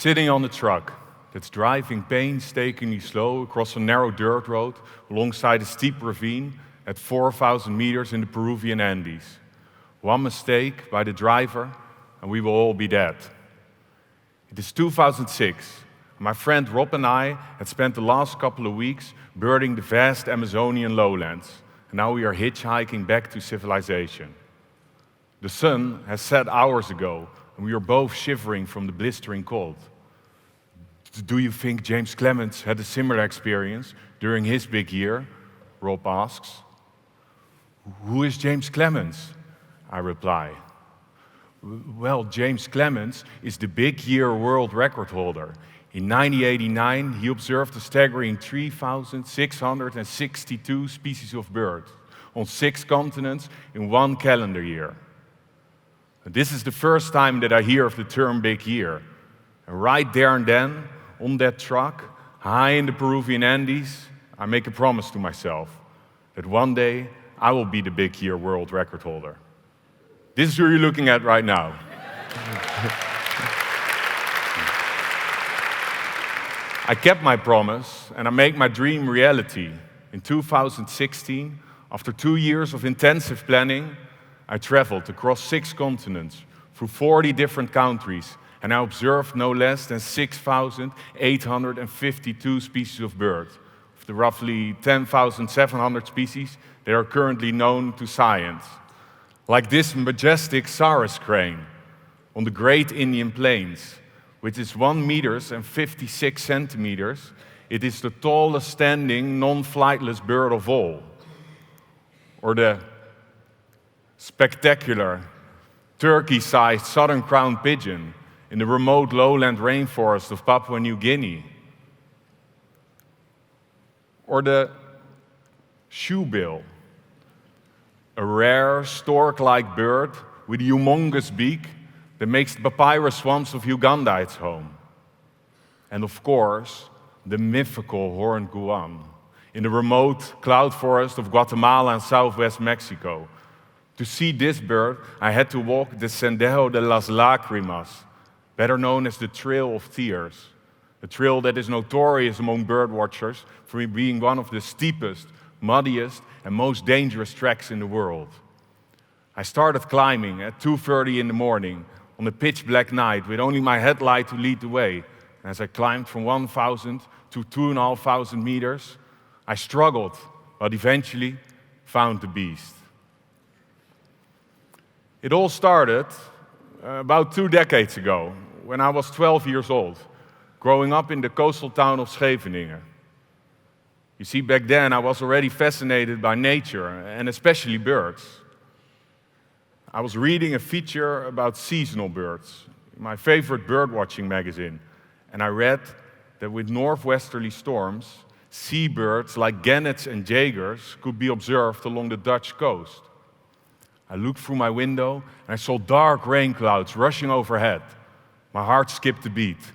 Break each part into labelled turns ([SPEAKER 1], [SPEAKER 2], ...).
[SPEAKER 1] sitting on the truck that's driving painstakingly slow across a narrow dirt road alongside a steep ravine at 4,000 meters in the Peruvian Andes. One mistake by the driver, and we will all be dead. It is 2006. My friend Rob and I had spent the last couple of weeks birding the vast Amazonian lowlands, and now we are hitchhiking back to civilization. The sun has set hours ago, and we are both shivering from the blistering cold. Do you think James Clements had a similar experience during his big year? Rob asks. Who is James Clements? I reply. Well, James Clements is the big year world record holder. In 1989, he observed a staggering 3,662 species of birds on 6 continents in 1 calendar year. This is the first time that I hear of the term big year. And right there and then, on that truck, high in the Peruvian Andes, I make a promise to myself that one day I will be the big year world record holder. This is who you're looking at right now. I kept my promise and I made my dream reality. In 2016, after 2 years of intensive planning, I traveled across 6 continents, through 40 different countries, and I observed no less than 6,852 species of birds, of the roughly 10,700 species that are currently known to science. Like this majestic Saris crane on the Great Indian Plains, which is 1 meter and 56 centimeters. It is the tallest standing non-flightless bird of all. Or the spectacular turkey-sized southern crowned pigeon in the remote lowland rainforest of Papua New Guinea. Or the shoebill, a rare stork-like bird with a humongous beak that makes the papyrus swamps of Uganda its home. And of course, the mythical horned guan in the remote cloud forest of Guatemala and southwest Mexico. To see this bird, I had to walk the Sendero de las Lágrimas, better known as the Trail of Tears, a trail that is notorious among birdwatchers for being one of the steepest, muddiest, and most dangerous treks in the world. I started climbing at 2:30 in the morning on a pitch-black night with only my headlight to lead the way. And as I climbed from 1,000 to 2,500 meters, I struggled, but eventually found the beast. It all started about 2 decades ago, when I was 12 years old, growing up in the coastal town of Scheveningen. You see, back then I was already fascinated by nature, and especially birds. I was reading a feature about seasonal birds, my favorite birdwatching magazine, and I read that with northwesterly storms, seabirds like gannets and jagers could be observed along the Dutch coast. I looked through my window and I saw dark rain clouds rushing overhead. My heart skipped a beat.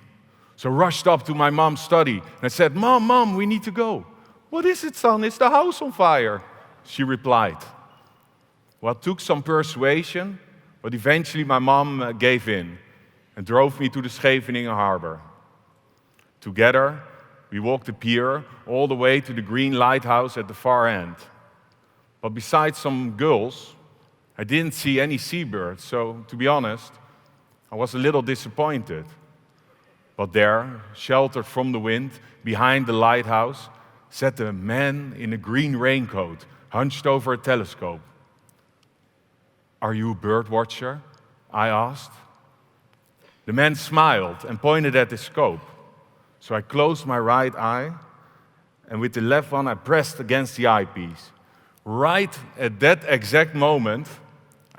[SPEAKER 1] So I rushed up to my mom's study and I said, Mom, we need to go." "What is it, son? Is the house on fire?" she replied. Well, it took some persuasion, but eventually my mom gave in and drove me to the Scheveningen harbor. Together, we walked the pier all the way to the green lighthouse at the far end. But besides some gulls, I didn't see any seabirds, so to be honest, I was a little disappointed. But there, sheltered from the wind, behind the lighthouse, sat a man in a green raincoat, hunched over a telescope. "Are you a bird watcher?" I asked. The man smiled and pointed at his scope. So I closed my right eye, and with the left one I pressed against the eyepiece. Right at that exact moment,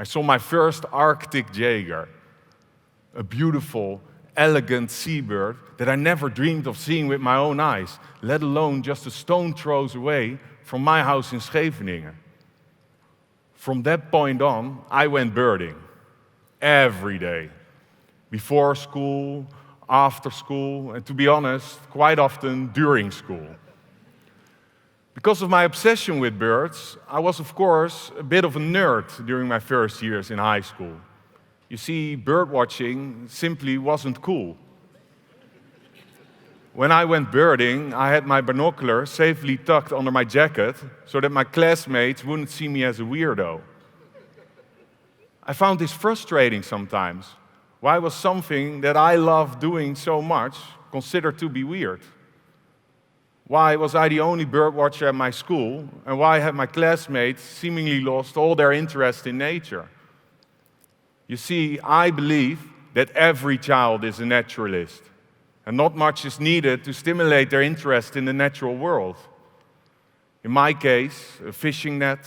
[SPEAKER 1] I saw my first Arctic jager, a beautiful, elegant seabird that I never dreamed of seeing with my own eyes, let alone just a stone throws away from my house in Scheveningen. From that point on, I went birding every day, before school, after school, and to be honest, quite often during school. Because of my obsession with birds, I was, of course, a bit of a nerd during my first years in high school. You see, birdwatching simply wasn't cool. When I went birding, I had my binoculars safely tucked under my jacket so that my classmates wouldn't see me as a weirdo. I found this frustrating sometimes. Why was something that I loved doing so much considered to be weird? Why was I the only birdwatcher at my school, and why had my classmates seemingly lost all their interest in nature? You see, I believe that every child is a naturalist, and not much is needed to stimulate their interest in the natural world. In my case, a fishing net,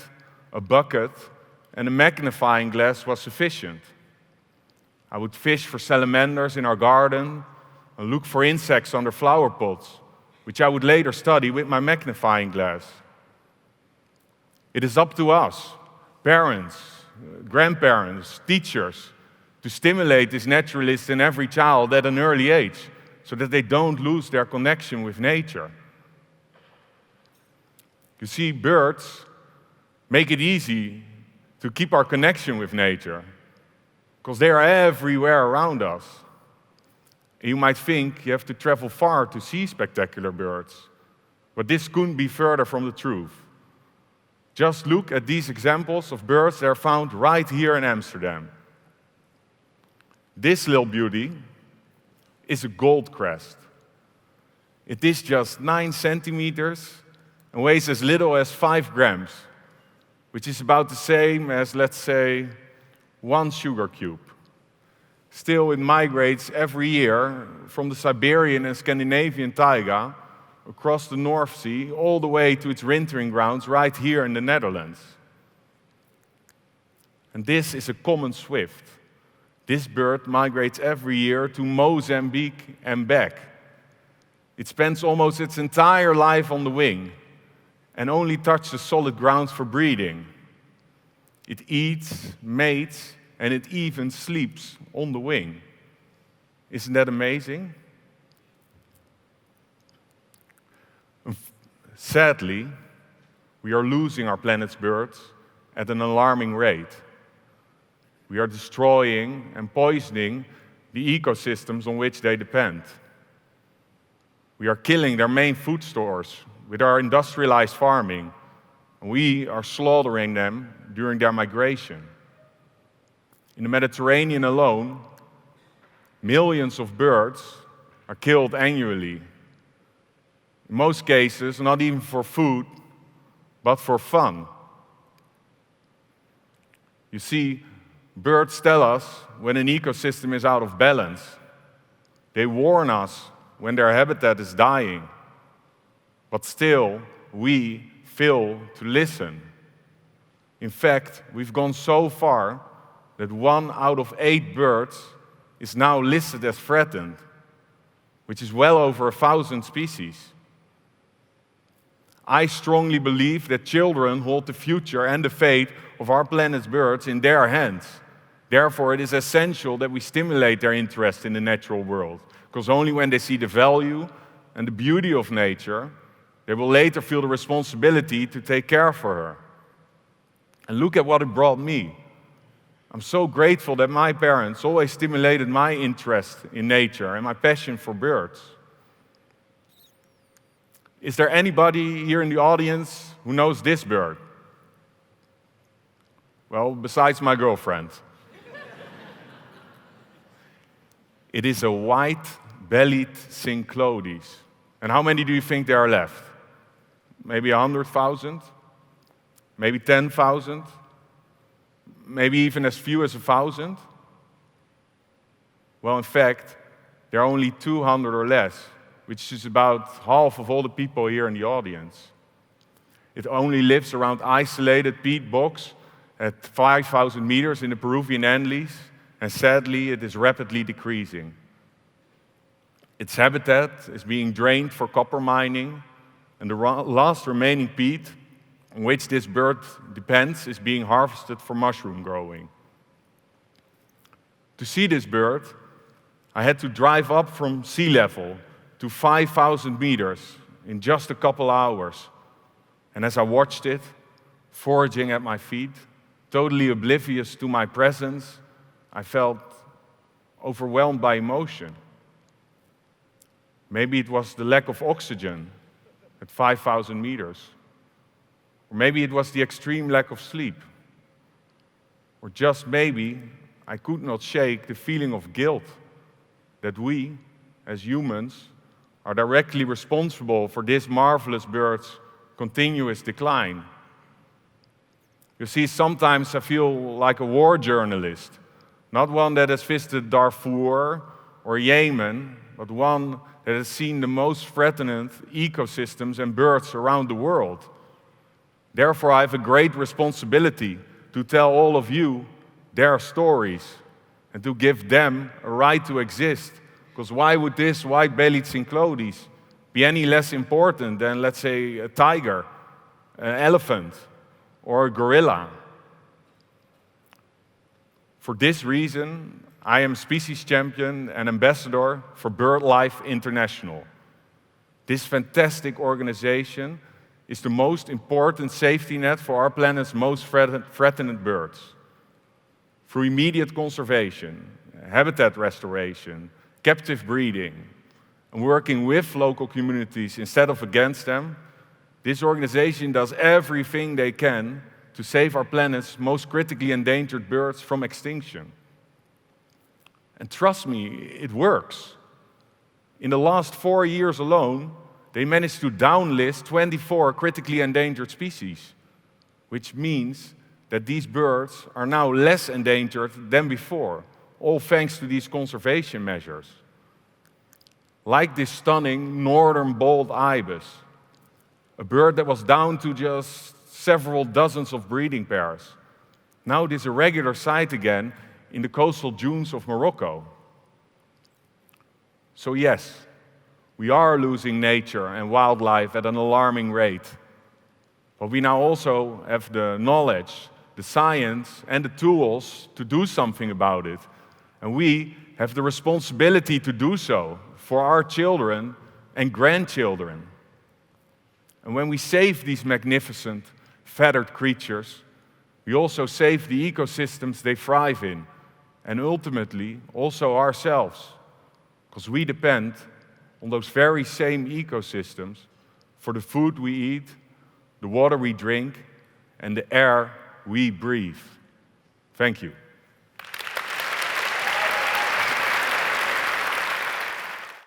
[SPEAKER 1] a bucket, and a magnifying glass was sufficient. I would fish for salamanders in our garden and look for insects under flower pots, which I would later study with my magnifying glass. It is up to us, parents, grandparents, teachers, to stimulate this naturalist in every child at an early age, so that they don't lose their connection with nature. You see, birds make it easy to keep our connection with nature, because they are everywhere around us. And you might think you have to travel far to see spectacular birds, but this couldn't be further from the truth. Just look at these examples of birds that are found right here in Amsterdam. This little beauty is a goldcrest. It is just 9 centimeters and weighs as little as 5 grams, which is about the same as, let's say, 1 sugar cube. Still, it migrates every year from the Siberian and Scandinavian taiga across the North Sea all the way to its wintering grounds right here in the Netherlands. And this is a common swift. This bird migrates every year to Mozambique and back. It spends almost its entire life on the wing and only touches solid ground for breeding. It eats, mates, and it even sleeps on the wing. Isn't that amazing? Sadly, we are losing our planet's birds at an alarming rate. We are destroying and poisoning the ecosystems on which they depend. We are killing their main food stores with our industrialized farming, and we are slaughtering them during their migration. In the Mediterranean alone, millions of birds are killed annually. In most cases, not even for food, but for fun. You see, birds tell us when an ecosystem is out of balance. They warn us when their habitat is dying. But still, we fail to listen. In fact, we've gone so far that 1 out of 8 birds is now listed as threatened, which is well over 1,000 species. I strongly believe that children hold the future and the fate of our planet's birds in their hands. Therefore, it is essential that we stimulate their interest in the natural world, because only when they see the value and the beauty of nature, they will later feel the responsibility to take care for her. And look at what it brought me. I'm so grateful that my parents always stimulated my interest in nature and my passion for birds. Is there anybody here in the audience who knows this bird? Well, besides my girlfriend. It is a white-bellied Cyclodes. And how many do you think there are left? Maybe 100,000? Maybe 10,000? Maybe even as few as 1,000? Well, in fact, there are only 200 or less, which is about half of all the people here in the audience. It only lives around isolated peat bogs at 5,000 meters in the Peruvian Andes, and sadly, it is rapidly decreasing. Its habitat is being drained for copper mining, and the last remaining peat on which this bird depends is being harvested for mushroom growing. To see this bird, I had to drive up from sea level to 5,000 meters in just a couple hours. And as I watched it, foraging at my feet, totally oblivious to my presence, I felt overwhelmed by emotion. Maybe it was the lack of oxygen at 5,000 meters. Or maybe it was the extreme lack of sleep. Or just maybe I could not shake the feeling of guilt that we, as humans, are directly responsible for this marvelous bird's continuous decline. You see, sometimes I feel like a war journalist, not one that has visited Darfur or Yemen, but one that has seen the most threatened ecosystems and birds around the world. Therefore, I have a great responsibility to tell all of you their stories and to give them a right to exist. Because why would this white-bellied cyclodes be any less important than, let's say, a tiger, an elephant, or a gorilla? For this reason, I am species champion and ambassador for BirdLife International. This fantastic organization is the most important safety net for our planet's most threatened birds. Through immediate conservation, habitat restoration, captive breeding, and working with local communities instead of against them, this organization does everything they can to save our planet's most critically endangered birds from extinction. And trust me, it works. In the last 4 years alone, they managed to downlist 24 critically endangered species, which means that these birds are now less endangered than before, all thanks to these conservation measures. Like this stunning northern bald ibis, a bird that was down to just several dozens of breeding pairs. Now it is a regular sight again in the coastal dunes of Morocco. So yes, we are losing nature and wildlife at an alarming rate. But we now also have the knowledge, the science, and the tools to do something about it. And we have the responsibility to do so for our children and grandchildren. And when we save these magnificent, feathered creatures, we also save the ecosystems they thrive in, and ultimately also ourselves, because we depend on those very same ecosystems for the food we eat, the water we drink, and the air we breathe. Thank you.